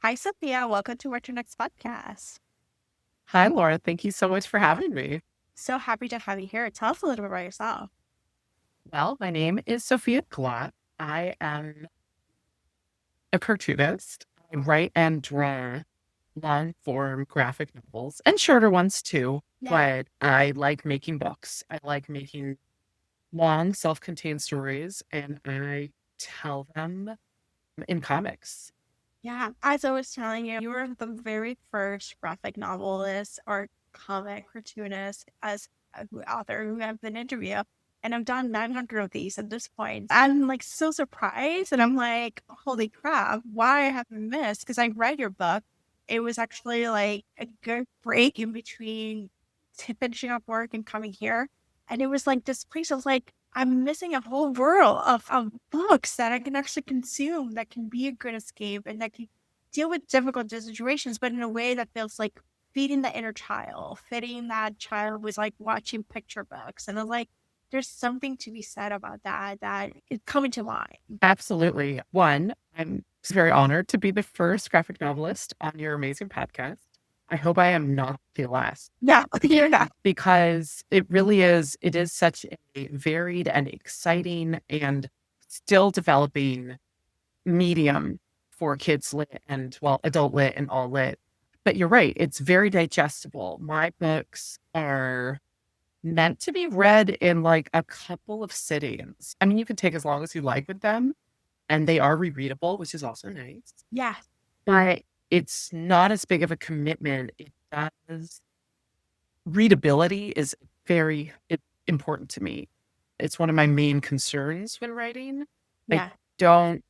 Hi, Sophia. Welcome to What's Your Next podcast. Hi, Laura. Thank you so much for having me. So happy to have you here. Tell us a little bit about yourself. Well, my name is Sophia Glock. I am a cartoonist. I write and draw long form graphic novels and shorter ones too, Yeah. but I like making books. I like making long self contained stories and I tell them in comics. Yeah. As I was telling you, you were the very first graphic novelist or comic cartoonist as author who I've been interviewed. And I've done 900 of these at this point. I'm like so surprised. And I'm like, holy crap, why have I missed? Because I read your book. It was actually like a good break in between finishing up work and coming here. And it was like this place of like, I'm missing a whole world of books that I can actually consume that can be a good escape and that can deal with difficult situations, but in a way that feels like feeding the inner child, feeding that child was like watching picture books. And I was like, there's something to be said about that that is coming to mind. Absolutely. One, I'm very honored to be the first graphic novelist on your amazing podcast. I hope I am not the last. Yeah, you're not. Because it is such a varied and exciting and still developing medium for kids lit and well, adult lit and all lit. But you're right, it's very digestible. My books are meant to be read in like a couple of sittings. I mean, you can take as long as you like with them, and they are rereadable, which is also nice. Yeah, But it's not as big of a commitment. It does readability is important to me. It's one of my main concerns when writing. I yeah, don't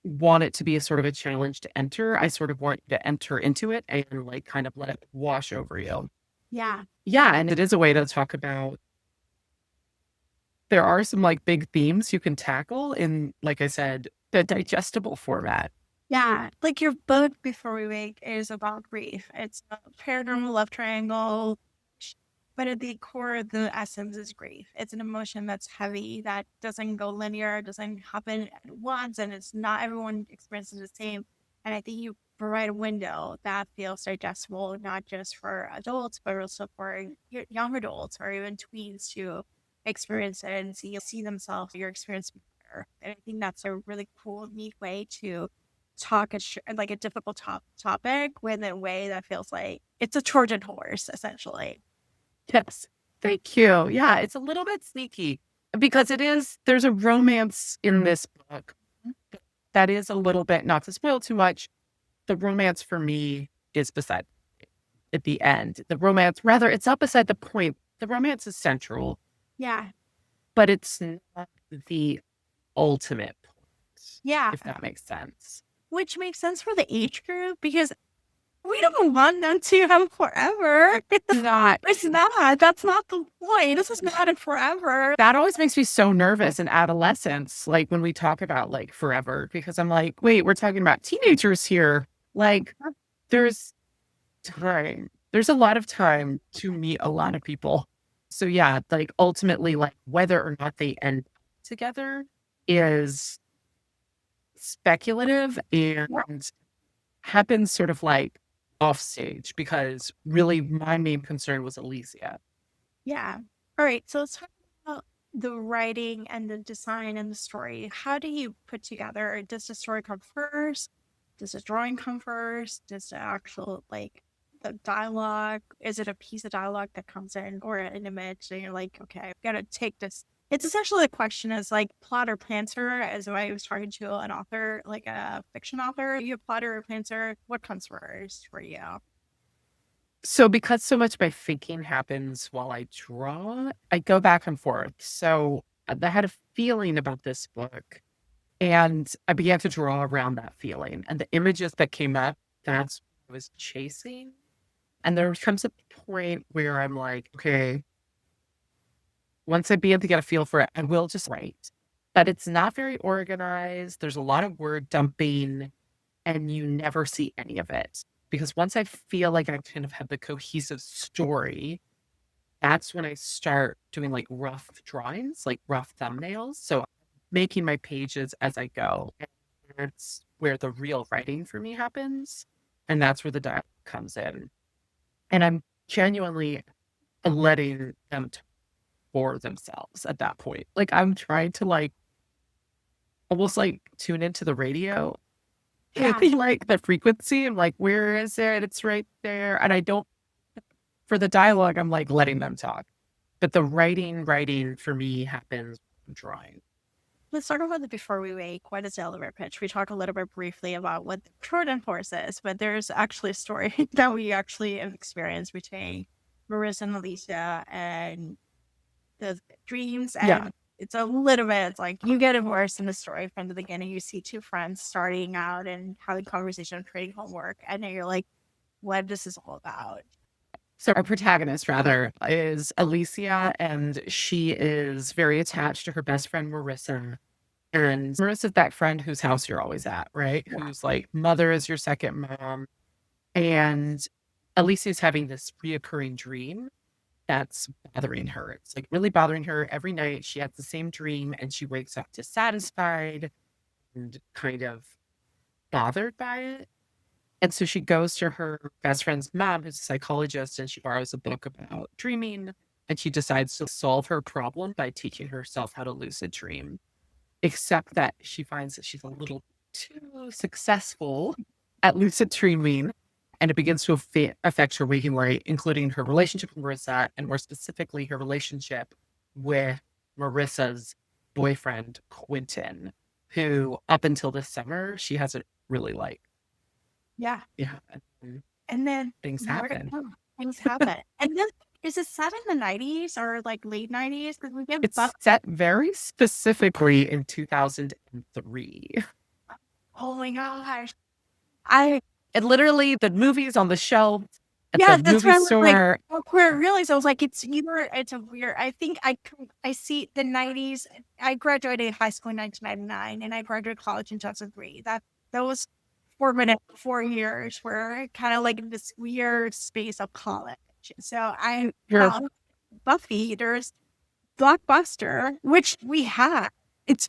want it to be a sort of a challenge to enter. I sort of want you to enter into it and like kind of let it wash over you. yeah. Yeah, and it is a way to talk about there are some like big themes you can tackle in, like I said, the digestible format. Yeah, like your book before we wake is about grief. It's a paranormal love triangle, but at the core, the essence is grief. It's an emotion that's heavy, that doesn't go linear, doesn't happen at once, and it's not everyone experiences the same. And I think you provide a window that feels digestible, not just for adults, but also for young adults or even tweens to experience it and see themselves, your experience better. And I think that's a really cool, neat way to talk like a difficult topic with a way that feels like it's a Trojan horse, essentially. Yes. Thank you. Yeah, it's a little bit sneaky because there's a romance in this book that is a little bit, not to spoil too much, the romance for me is beside at the end. The romance, rather, it's not beside the point. The romance is central, Yeah. but it's not the ultimate point, Yeah. if that makes sense. Which makes sense for the age group because we don't want them to have forever. Not It's not. That's not the point. This is not a forever. that always makes me so nervous in adolescence, like when we talk about like forever, because I'm like, wait, we're talking about teenagers here. Like, there's time. There's a lot of time to meet a lot of people. So yeah, like ultimately, like whether or not they end together is speculative and happens sort of like off stage because really my main concern was Alicia. Yeah. All right. So let's talk about the writing and the design and the story. How do you put together? Does the story come first? Does the drawing come first? Does the actual like the dialogue? Is it a piece of dialogue that comes in or an image? And you're like, okay, I've got to take this. It's essentially the question is like plot or planter, as I was talking to an author, like a fiction author. Are you a plotter or planter? What comes first for you? So because so much of my thinking happens while I draw, I go back and forth. So I had a feeling about this book and I began to draw around that feeling. And the images that came up, that's what I was chasing. And there comes a point where I'm like, okay, once I begin to get a feel for it, I will just write. But it's not very organized. There's a lot of word dumping, and you never see any of it. Because once I feel like I kind of have the cohesive story, that's when I start doing like rough drawings, like rough thumbnails. So making my pages as I go. And it's where the real writing for me happens. And that's where the dialogue comes in. And I'm genuinely letting them talk for themselves at that point. Like I'm trying to like almost like tune into the radio. Yeah. Like the frequency. I'm like, where is it? It's right there. And I don't, for the dialogue, I'm like letting them talk. But the writing for me happens drawing. Let's talk about it before we wait. Quite a elevator pitch. We talked a little bit briefly about what the Trojan Horse is, but there's actually a story that we actually have experienced between Marissa and Alicia and the dreams. Yeah. And it's a little bit, it's like you get immersed in the story from the beginning. You see two friends starting out and having conversation, creating homework, and then you're like, what this is all about. So our protagonist, rather, is Alicia, and she is very attached to her best friend, Marissa. And Marissa's that friend whose house you're always at, right? Yeah. Who's like, mother is your second mom. And Alicia's having this reoccurring dream that's bothering her. It's like really bothering her every night. She has the same dream and she wakes up dissatisfied and kind of bothered by it. And so she goes to her best friend's mom, who's a psychologist, and she borrows a book about dreaming. And she decides to solve her problem by teaching herself how to lucid dream. Except that she finds that she's a little too successful at lucid dreaming. And it begins to affect her waking life, including her relationship with Marissa, and more specifically, her relationship with Marissa's boyfriend, Quentin, who up until this summer, she hasn't really liked. Yeah. Yeah. And then things happen. Things happen. And then is it set in the 90s or like late 90s? Because we get It's set very specifically in 2003. Oh my gosh. And literally the movie's on the shelf at Yeah, the that's movie what I was store. like, where I realized I was like, it's a weird, I think I see the 90s. I graduated high school in 1999 and I graduated college in 2003. That was 4 years where kind of like in this weird space of college. So I found Buffy, there's Blockbuster, which we had. It's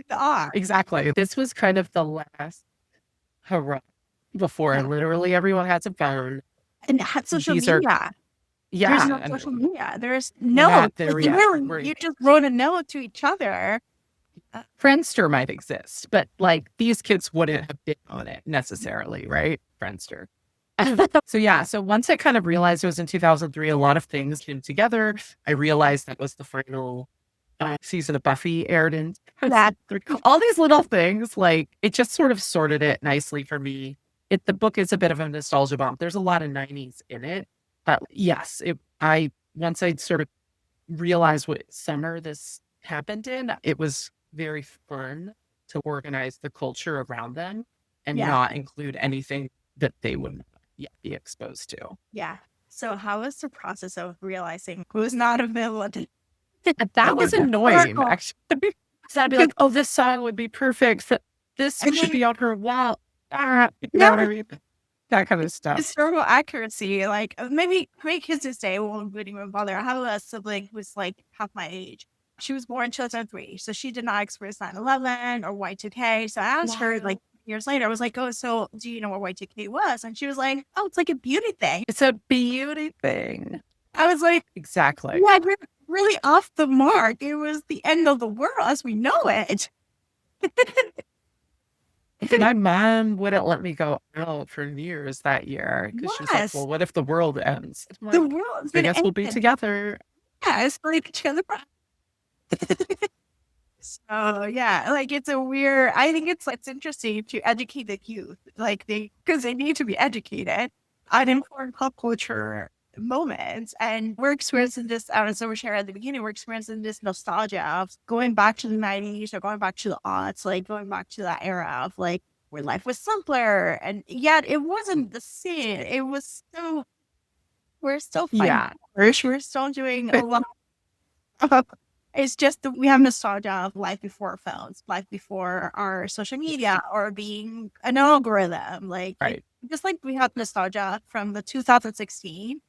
odd. Exactly. This was kind of the last hurrah before literally everyone has a phone. And had social These media. are- There's no Yeah. social media. There's Not no. there yet. You just wrote a note to each other. Friendster might exist, but like these kids wouldn't have been on it necessarily, right? Friendster. So yeah, so once I kind of realized it was in 2003, a lot of things came together. I realized that was the final season of Buffy aired in That all these little things, like it just sort of sorted it nicely for me. The book is a bit of a nostalgia bomb. There's a lot of 90s in it, but yes, once I sort of realized what summer this happened in, it was very fun to organize the culture around them and not include anything that they wouldn't yet be exposed to. Yeah. So how was the process of realizing who's not available? That was annoying, actually. So I'd be like, oh, this song would be perfect. This should be on her wall. You know what I mean? That kind of stuff. Historical accuracy, like maybe kids this day won't even bother. I have a sibling who's like half my age. She was born in 2003, so she did not experience 9/11 or Y2K. So I asked her like years later, I was like, oh, so do you know what Y2K was? And she was like, oh, it's like a beauty thing. It's a beauty thing. I was like, exactly. Yeah, we're really off the mark. It was the end of the world as we know it. My mom wouldn't let me go out for New Year's that year because she was like, well, what if the world ends? The world's I gonna guess we'll be together. Yeah, it's like together. So yeah, like it's a weird. I think it's interesting to educate the youth, like because they need to be educated on important pop culture moments, and we're experiencing this. As I was sharing at the beginning, we're experiencing this nostalgia of going back to the 90s or going back to the aughts, like going back to that era of like where life was simpler, and yet it wasn't the same. It was so. We're still fighting. We're still doing a lot. It's just that we have nostalgia of life before phones, life before our social media, or being an algorithm. Like just like we had nostalgia from the 2016.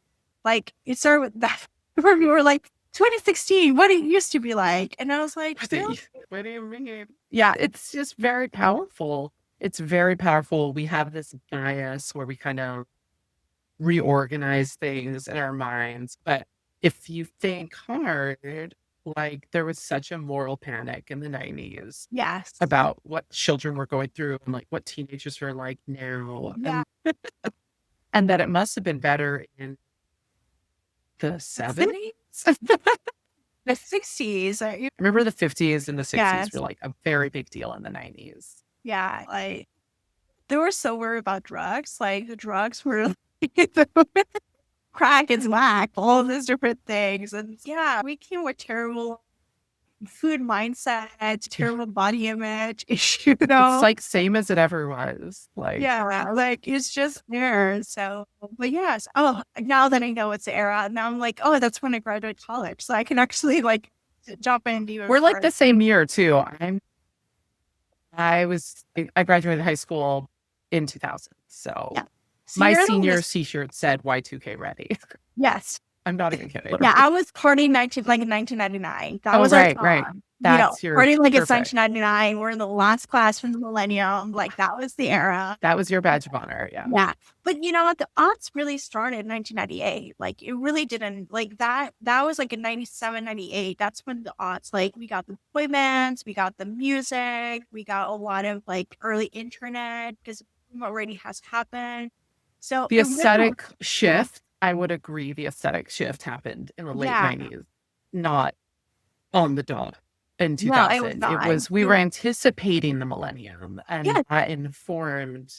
Like it started with that where we were like 2016, what it used to be like. And I was like, what do you mean? Yeah, it's just very powerful. It's very powerful. We have this bias where we kind of reorganize things in our minds. But if you think hard, like there was such a moral panic in the 90s Yes. about what children were going through and like what teenagers are like now. Yeah. And that it must have been better in the 70s. The 60s. Remember the 50s and the 60s were Yes. like a very big deal in the 90s. Yeah. Like they were so worried about drugs. Like the drugs were crack is whack, all these different things. And yeah, we came with terrible food mindset, terrible body image issue. It's like same as it ever was. Like, Yeah, like it's just there. So, but yes. Oh, now that I know it's the era, now I'm like, oh, that's when I graduated college. So I can actually like jump in even we're like further. the same year too. I graduated high school in 2000. So Yeah. So my you're the senior's oldest. t-shirt said Y2K ready. Yes. I'm not even kidding. Yeah, I was partying 1999. That Oh, was our right, right. time. That's your Partying like it's perfect. 1999. We're in the last class from the millennium. Like that was the era. That was your badge of honor. Yeah. Yeah. But you know what? The aughts really started in 1998. Like it really didn't like that. That was like in 97, 98. That's when the aughts, like we got the boy bands, we got the music, we got a lot of like early internet because already has happened. So The it really, aesthetic shift, I would agree the aesthetic shift happened in the late yeah. 90s, not on the dot in No, it was 2000. It not. was, we were anticipating the millennium, and Yeah. that informed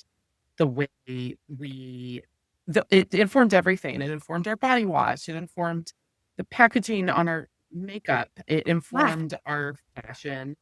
the way it informed everything. It informed our body wash. It informed the packaging on our makeup. It Yeah. informed our fashion.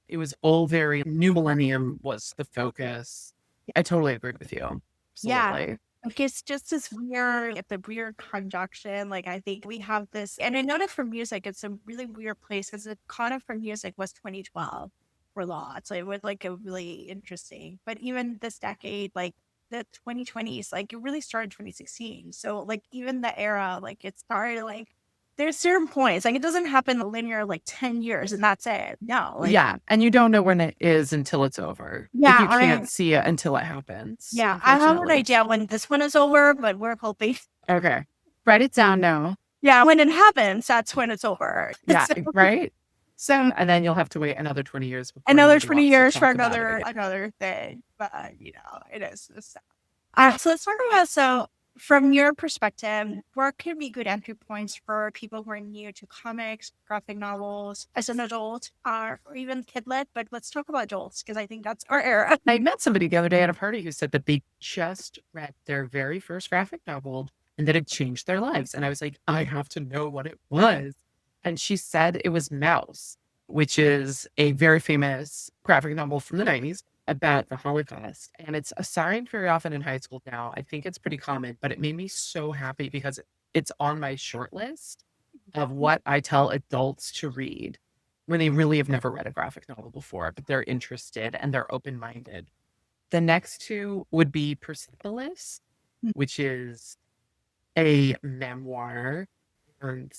It was all very new millennium was the focus. I totally agree with you. Yeah. Absolutely. Like it's just this weird, it's a weird conjunction. Like I think we have this, and I noticed for music, it's a really weird place because the kind for music was 2012 for lots. So it was like a really interesting. But even this decade, like the 2020s, like it really started 2016. So like even the era, like it started like there's certain points. Like it doesn't happen linear like 10 years and that's it. No, like Yeah. And you don't know when it is until it's over. Like yeah, you all can't right. see it until it happens, Yeah, I have an unfortunately. idea when this one is over, but we're hoping. Okay. Write it down now. Yeah, when it happens, that's when it's over. Yeah. So, Right. so And then you'll have to wait another 20 years before another anybody 20 wants to years for talk about it again. another thing. But you know, it is. So, so let's talk about from your perspective, what could be good entry points for people who are new to comics, graphic novels as an adult, or even kidlit? But let's talk about adults because I think that's our era. I met somebody the other day at a party who said that they just read their very first graphic novel and that it changed their lives. And I was like, I have to know what it was. And she said it was Mouse, which is a very famous graphic novel from the 90s about the Holocaust. And it's assigned very often in high school now. I think it's pretty common, but it made me so happy because it's on my short list of what I tell adults to read when they really have never read a graphic novel before, but they're interested and they're open minded. The next two would be Persepolis, which is a memoir, and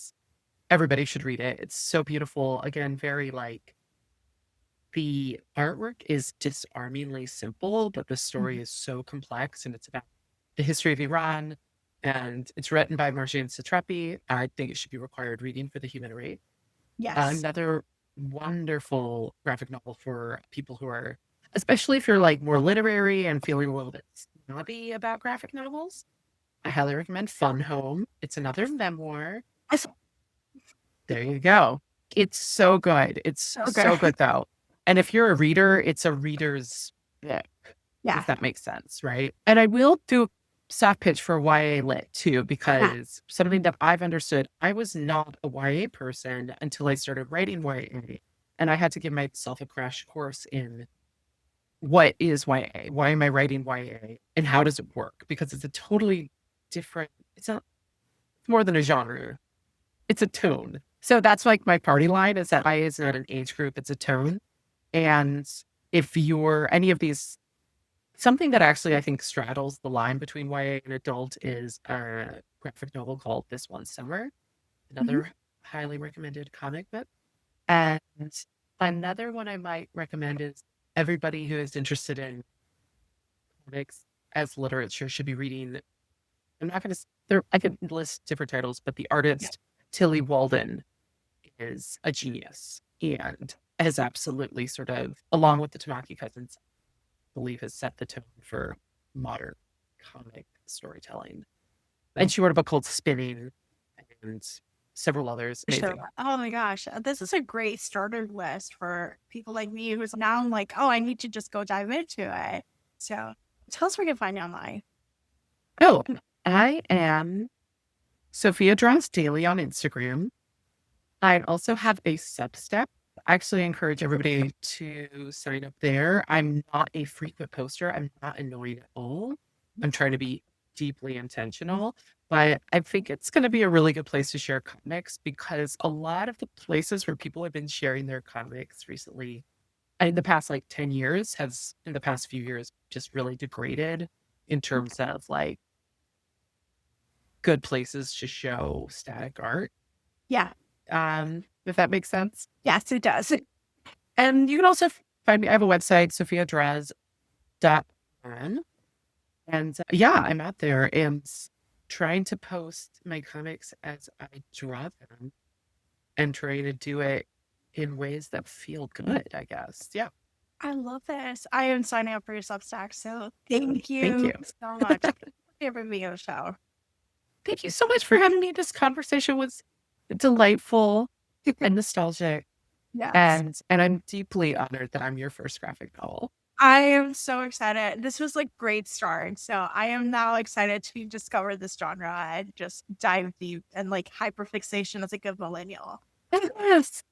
everybody should read it. It's so beautiful. Again, very like the artwork is disarmingly simple, but the story is so complex and it's about the history of Iran. And it's written by Marjane Satrapi. I think it should be required reading for the human race. Yes. Another wonderful graphic novel for people who are, especially if you're like more literary and feeling a little bit snobby about graphic novels. I highly recommend Fun Home. It's another memoir. I saw- There you go. It's so good. It's Okay. so good though. And if you're a reader, it's a reader's book, Yeah. if that makes sense, right? And I will do a soft pitch for YA lit too, because something that I've understood, I was not a YA person until I started writing YA. And I had to give myself a crash course in what is YA? Why am I writing YA? And how does it work? Because it's a totally different, it's more than a genre. It's a tone. So that's like my party line is that YA is not an age group, it's a tone. And if you're any of these, something that actually I think straddles the line between YA and adult is a graphic novel called This One Summer, another highly recommended comic book. And another one I might recommend is everybody who is interested in comics as literature should be reading. I'm not going to, there, I could list different titles, but the artist Tilly Walden is a genius and has absolutely sort of, along with the Tamaki cousins, I believe has set the tone for modern comic storytelling. And she wrote a book called Spinning and several others. Sure. Amazing. Oh my gosh. This is a great starter list for people like me who's now like, oh, I need to just go dive into it. So tell us where you can find you online. Oh, I am Sophia Draws Daily on Instagram. I also have a Substack. I actually encourage everybody to sign up there. I'm not a frequent poster. I'm not annoying at all. I'm trying to be deeply intentional, but I think it's going to be a really good place to share comics because a lot of the places where people have been sharing their comics recently, in the past like 10 years, has in the past few years just really degraded in terms of like good places to show static art. Yeah. If that makes sense. Yes, it does. And you can also find me. I have a website, sophiadraz.com. And yeah, I'm out there and trying to post my comics as I draw them and trying to do it in ways that feel good, I guess. Yeah. I love this. I am signing up for your Substack. So thank you, Thank you. so much for having me on the show. Thank you so much for having me. This conversation was delightful and nostalgic. Yes. And I'm deeply honored that I'm your first graphic novel. I am so excited. This was like great start. So I am now excited to discover this genre and just dive deep and like hyperfixation as a good millennial. Yes.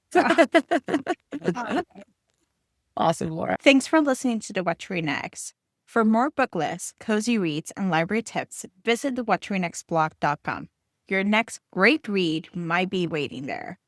Awesome, Laura. Thanks for listening to the What to Read Next. For more book lists, cozy reads, and library tips, visit the whattoreadnextblog.com. Your next great read might be waiting there.